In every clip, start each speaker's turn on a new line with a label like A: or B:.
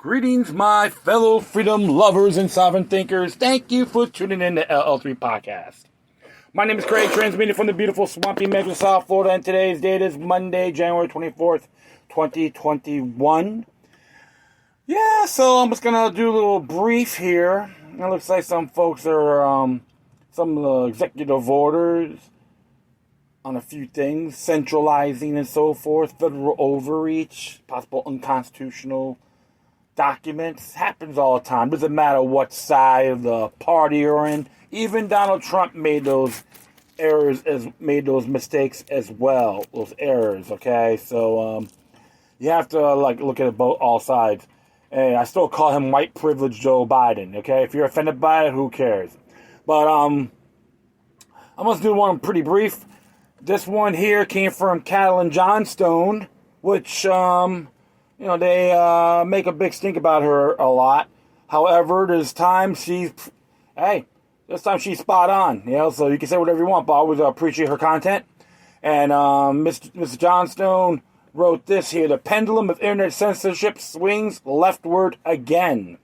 A: Greetings, my fellow freedom lovers and sovereign thinkers. Thank you for tuning in to LL3 Podcast. My name is Craig, transmitting from the beautiful swampy Metro South Florida, and today's date is Monday, January 24th, 2021. Yeah, so I'm just going to do a little brief here. It looks like some folks are, some of the executive orders on a few things, centralizing and so forth, federal overreach, possible unconstitutional documents. Happens all the time. Doesn't matter what side of the party you're in. Even Donald Trump made those mistakes as well. Those errors, okay? So you have to look at all sides. Hey, I still call him white privileged Joe Biden, okay? If you're offended by it, who cares? But I'm gonna do one pretty brief. This one here came from Catalin Johnstone, which they make a big stink about her a lot. However, this time she's spot on. So you can say whatever you want, but I always appreciate her content. And Mr. Johnstone wrote this here: the pendulum of internet censorship swings leftward again.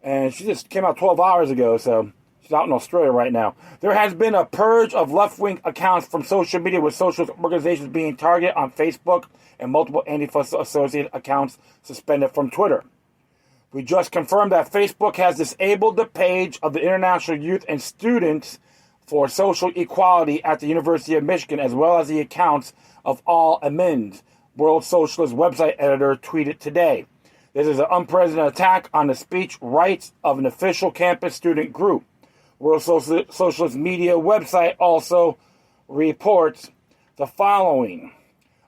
A: And she just came out 12 hours ago, so she's out in Australia right now. There has been a purge of left-wing accounts from social media, with socialist organizations being targeted on Facebook and multiple Antifa-associated accounts suspended from Twitter. We just confirmed that Facebook has disabled the page of the International Youth and Students for Social Equality at the University of Michigan, as well as the accounts of all admins, World Socialist website editor tweeted today. This is an unprecedented attack on the speech rights of an official campus student group. World Socialist Media website also reports the following.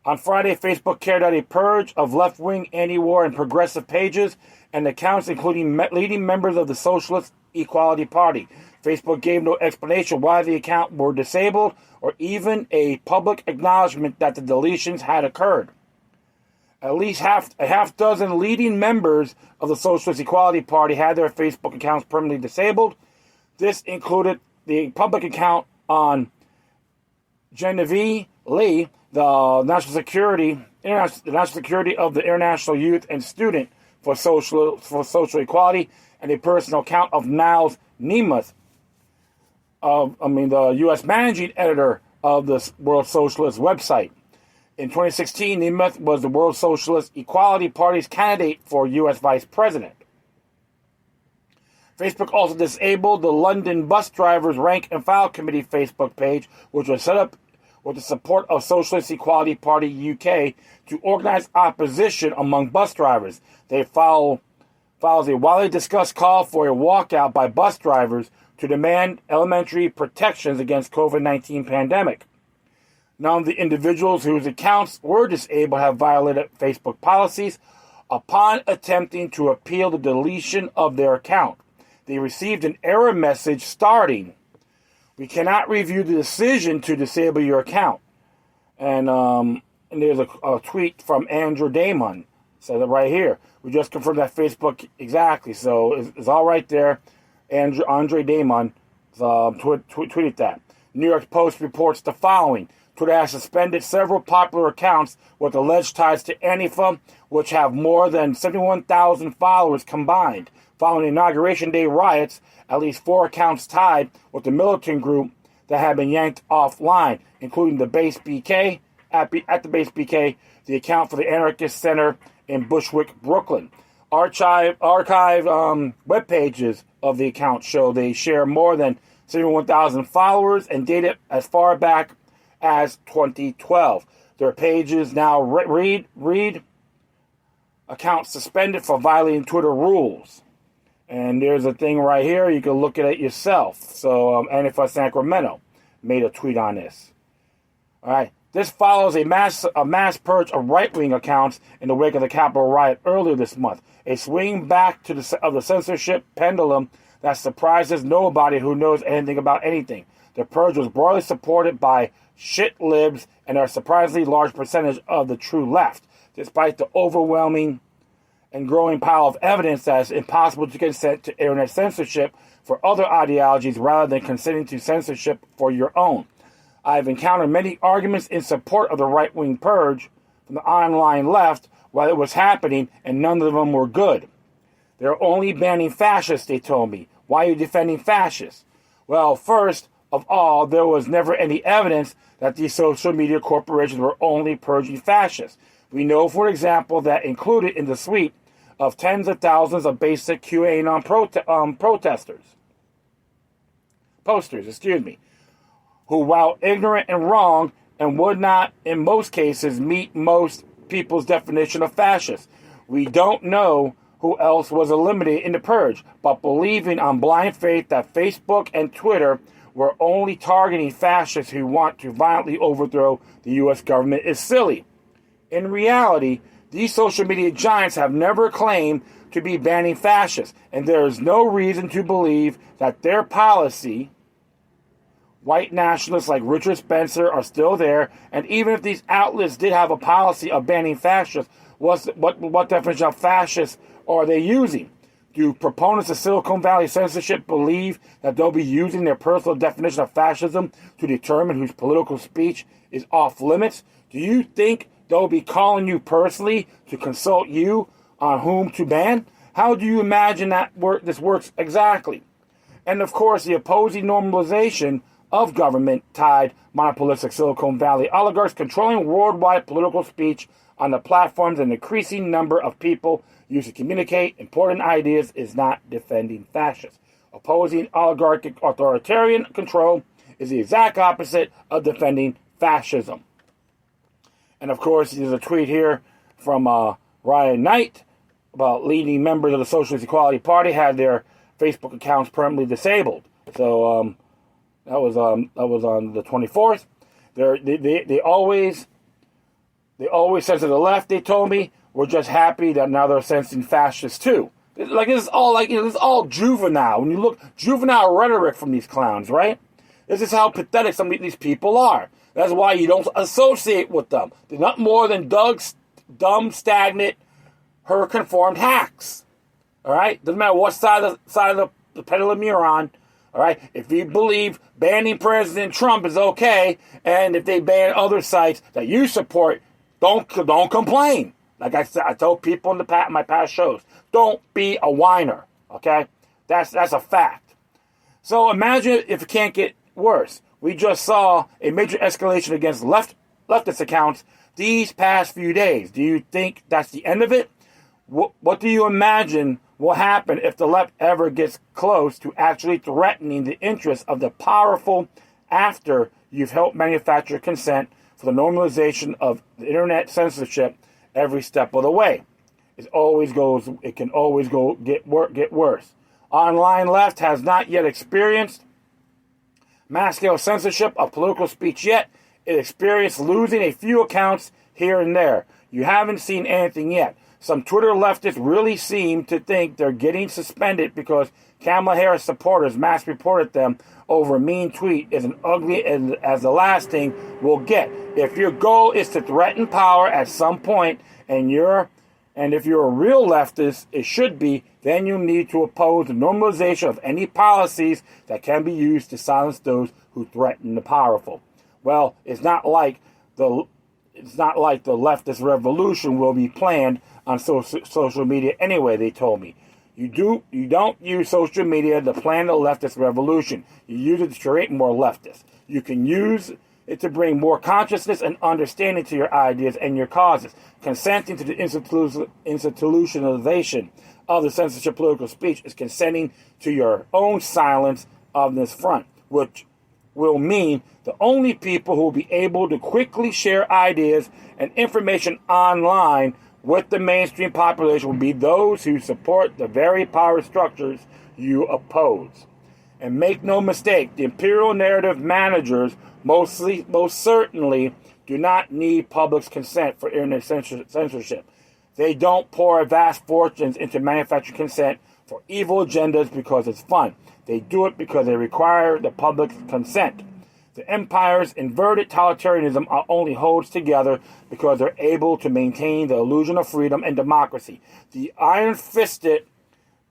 A: On Friday, Facebook carried out a purge of left-wing, anti-war, and progressive pages and accounts, including leading members of the Socialist Equality Party. Facebook gave no explanation why the account were disabled or even a public acknowledgement that the deletions had occurred. At least a half dozen leading members of the Socialist Equality Party had their Facebook accounts permanently disabled. This included the public account on Genevieve Lee, the National Security of the International Youth and Student for Social Equality, and a personal account of Niles Nemeth, the U.S. Managing Editor of the World Socialist website. In 2016, Nemeth was the World Socialist Equality Party's candidate for U.S. Vice President. Facebook also disabled the London Bus Drivers Rank and File Committee Facebook page, which was set up with the support of Socialist Equality Party UK to organize opposition among bus drivers. They follows a widely discussed call for a walkout by bus drivers to demand elementary protections against COVID-19 pandemic. None of the individuals whose accounts were disabled have violated Facebook policies. Upon attempting to appeal the deletion of their account, they received an error message starting, "We cannot review the decision to disable your account." And there's a tweet from Andrew Damon. Says it right here. We just confirmed that Facebook, exactly. So it's all right there. Andre Damon tweeted that. New York Post reports the following. Twitter has suspended several popular accounts with alleged ties to Antifa, which have more than 71,000 followers combined. Following the Inauguration Day riots, at least 4 accounts tied with the militant group that have been yanked offline, including the Base BK, at the Base BK, the account for the Anarchist Center in Bushwick, Brooklyn. Archive web pages of the account show they share more than 71,000 followers and dated as far back as 2012. Their pages now read accounts suspended for violating Twitter rules. And there's a thing right here. You can look at it yourself. So Antifa Sacramento made a tweet on this. All right. This follows a mass purge of right-wing accounts in the wake of the Capitol riot earlier this month. A swing back to the censorship pendulum that surprises nobody who knows anything about anything. The purge was broadly supported by shit libs and a surprisingly large percentage of the true left, despite the overwhelming and growing pile of evidence that it's impossible to consent to internet censorship for other ideologies rather than consenting to censorship for your own. I've encountered many arguments in support of the right-wing purge from the online left while it was happening, and none of them were good. They're only banning fascists, they told me. Why are you defending fascists? Well, first of all, there was never any evidence that these social media corporations were only purging fascists. We know, for example, that included in the suite of tens of thousands of basic QAnon posters, who, while ignorant and wrong, and would not, in most cases, meet most people's definition of fascist. We don't know who else was eliminated in the purge, but believing on blind faith that Facebook and Twitter were only targeting fascists who want to violently overthrow the U.S. government is silly. In reality, these social media giants have never claimed to be banning fascists, and there is no reason to believe that their policy, white nationalists like Richard Spencer are still there, and even if these outlets did have a policy of banning fascists, what definition of fascist are they using? Do proponents of Silicon Valley censorship believe that they'll be using their personal definition of fascism to determine whose political speech is off limits? Do you think they'll be calling you personally to consult you on whom to ban? How do you imagine that this works exactly? And of course, the opposing normalization of government-tied monopolistic Silicon Valley oligarchs controlling worldwide political speech on the platforms an increasing number of people use to communicate important ideas is not defending fascists. Opposing oligarchic authoritarian control is the exact opposite of defending fascism. And of course, there's a tweet here from Ryan Knight about leading members of the Socialist Equality Party had their Facebook accounts permanently disabled. So that was on the 24th. They always censor the left. They told me we're just happy that now they're censoring fascists too. This is all juvenile. When you look juvenile rhetoric from these clowns, right? This is how pathetic some of these people are. That's why you don't associate with them. They're not more than dumb, stagnant, hurricane-formed hacks. All right? Doesn't matter what side of the pendulum you're on. All right? If you believe banning President Trump is okay, and if they ban other sites that you support, don't complain. Like I told people in my past shows, don't be a whiner. Okay? That's a fact. So imagine if it can't get worse. We just saw a major escalation against leftist accounts these past few days. Do you think that's the end of it? What do you imagine will happen if the left ever gets close to actually threatening the interests of the powerful after you've helped manufacture consent for the normalization of the internet censorship every step of the way? It can always get worse. Online left has not yet experienced mass-scale censorship of political speech yet. It experienced losing a few accounts here and there. You haven't seen anything yet. Some Twitter leftists really seem to think they're getting suspended because Kamala Harris supporters mass reported them over a mean tweet as ugly as the last thing we'll get. If your goal is to threaten power at some point, and if you're a real leftist, it should be, then you need to oppose the normalization of any policies that can be used to silence those who threaten the powerful. Well, it's not like the leftist revolution will be planned on social media anyway, they told me. You don't use social media to plan the leftist revolution. You use it to create more leftists. You can use it to bring more consciousness and understanding to your ideas and your causes. Consenting to the institutionalization of the censorship political speech is consenting to your own silence on this front, which will mean the only people who will be able to quickly share ideas and information online with the mainstream population will be those who support the very power structures you oppose. And make no mistake, the imperial narrative managers most certainly do not need public's consent for internet censorship. They don't pour vast fortunes into manufactured consent for evil agendas because it's fun. They do it because they require the public's consent. The empire's inverted totalitarianism only holds together because they're able to maintain the illusion of freedom and democracy. The iron-fisted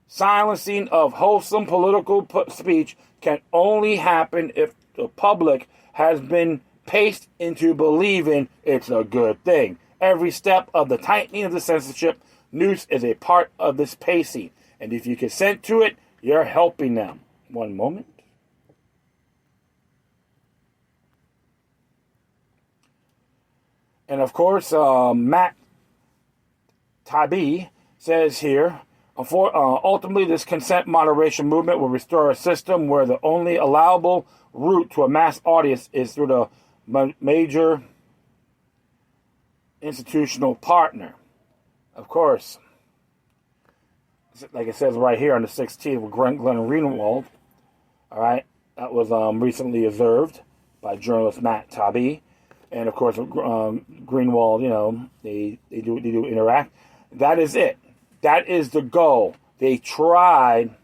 A: silencing of wholesome political speech can only happen if the public has been paced into believing it's a good thing. Every step of the tightening of the censorship noose is a part of this pacing. And if you consent to it, you're helping them. One moment. And of course, Matt Taibbi says here, ultimately this consent moderation movement will restore a system where the only allowable route to a mass audience is through the major institutional partner. Of course, like it says right here on the 16th with Glenn Greenwald, all right, that was recently observed by journalist Matt Taibbi. And of course, Greenwald, you know, they do interact. That is it. That is the goal. They tried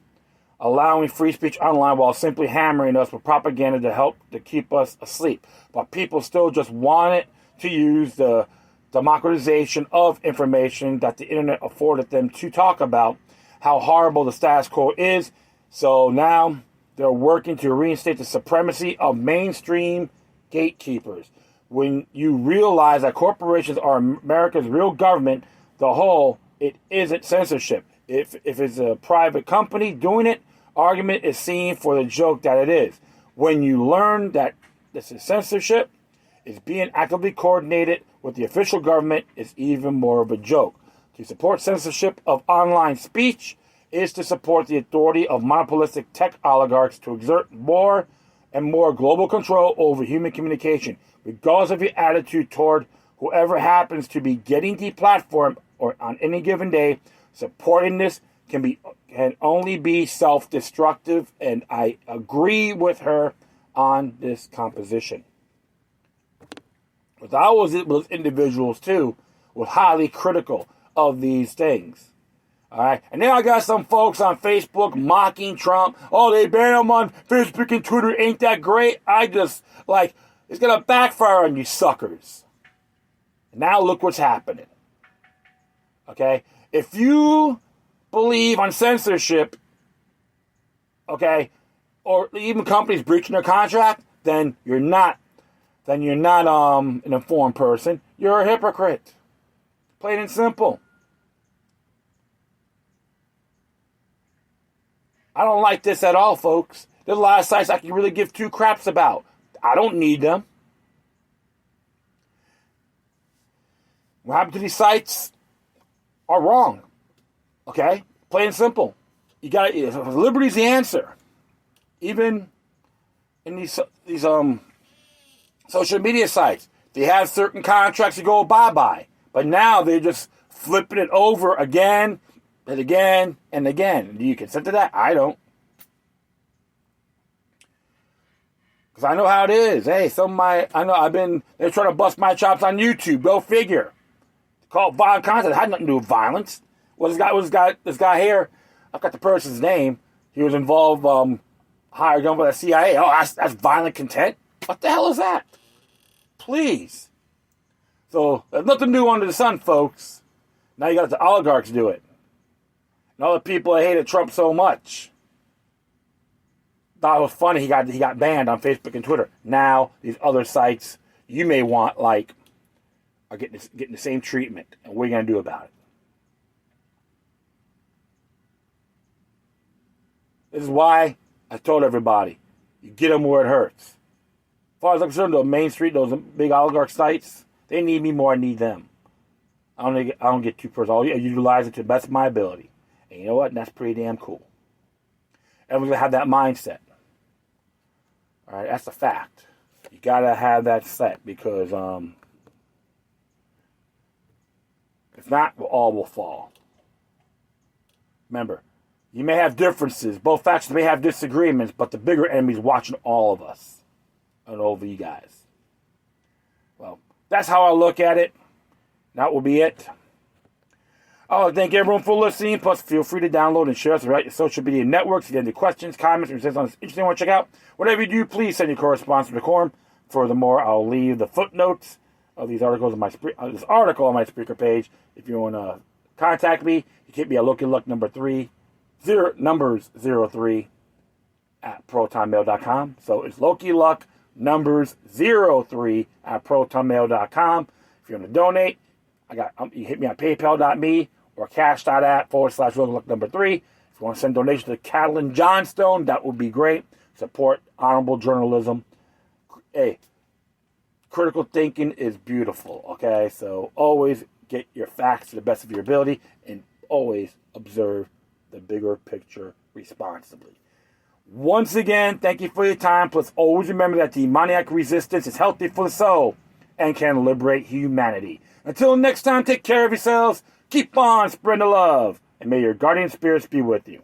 A: allowing free speech online while simply hammering us with propaganda to help to keep us asleep. But people still just wanted to use the democratization of information that the internet afforded them to talk about how horrible the status quo is. So now they're working to reinstate the supremacy of mainstream gatekeepers. When you realize that corporations are America's real government, the whole, it isn't censorship. If it's a private company doing it, argument is seen for the joke that it is. When you learn that this is censorship, it's being actively coordinated with the official government, it's even more of a joke. To support censorship of online speech is to support the authority of monopolistic tech oligarchs to exert more and more global control over human communication, regardless of your attitude toward whoever happens to be getting deplatformed or on any given day. Supporting this can only be self-destructive, and I agree with her on this composition. But I was with individuals too, were highly critical of these things. All right, and then I got some folks on Facebook mocking Trump. Oh, they banned him on Facebook and Twitter. Ain't that great? I just it's gonna backfire on you suckers. Now look what's happening. Okay, if you believe on censorship, okay, or even companies breaching their contract, then you're not an informed person. You're a hypocrite. Plain and simple. I don't like this at all, folks. There's a lot of sites I can really give two craps about. I don't need them. What happened to these sites are wrong. Okay? Plain and simple. You got liberty's the answer. Even in these social media sites, they have certain contracts to go bye-bye. But now they're just flipping it over again and again and again. Do you consent to that? I don't. Because I know how it is. Hey, they're trying to bust my chops on YouTube. Go figure. Call it violent content. It had nothing to do with violence. Well, this guy here, I've got the person's name. He was involved, hired gun by the CIA. Oh, that's violent content? What the hell is that? Please. So, there's nothing new under the sun, folks. Now you got the oligarchs do it. And all the people that hated Trump so much thought it was funny he got banned on Facebook and Twitter. Now, these other sites you may want, are getting the same treatment. And what are you going to do about it? This is why I told everybody, you get them where it hurts. As far as I'm concerned, those Main Street, those big oligarch sites, they need me more than I need them. I don't get too personal. I utilize it to the best of my ability. And you know what? That's pretty damn cool. Everyone's going to have that mindset. All right, that's a fact. You got to have that set because if not, all will fall. Remember, you may have differences. Both factions may have disagreements, but the bigger enemy's watching all of us and over you guys. Well, that's how I look at it. That will be it. I want to thank everyone for listening. Plus, feel free to download and share us throughout your social media networks. If you have any questions, comments, or something interesting you want to check out, whatever you do, please send your correspondence to the quorum. Furthermore, I'll leave the footnotes of these articles on this article on my speaker page. If you want to contact me, you can hit me at LokiLuck numbers 03 at protonmail.com. So it's LokiLuck numbers 03 at protonmail.com. If you want to donate, you hit me on paypal.me or cash.app /LokiLuck 3. If If you want to send donations to Catalin Johnstone, that would be great. Support honorable journalism. Hey, critical thinking is beautiful, okay? So always get your facts to the best of your ability and always observe the bigger picture responsibly. Once again, thank you for your time. Plus, always remember that demoniac resistance is healthy for the soul and can liberate humanity. Until next time, take care of yourselves. Keep on spreading the love. And may your guardian spirits be with you.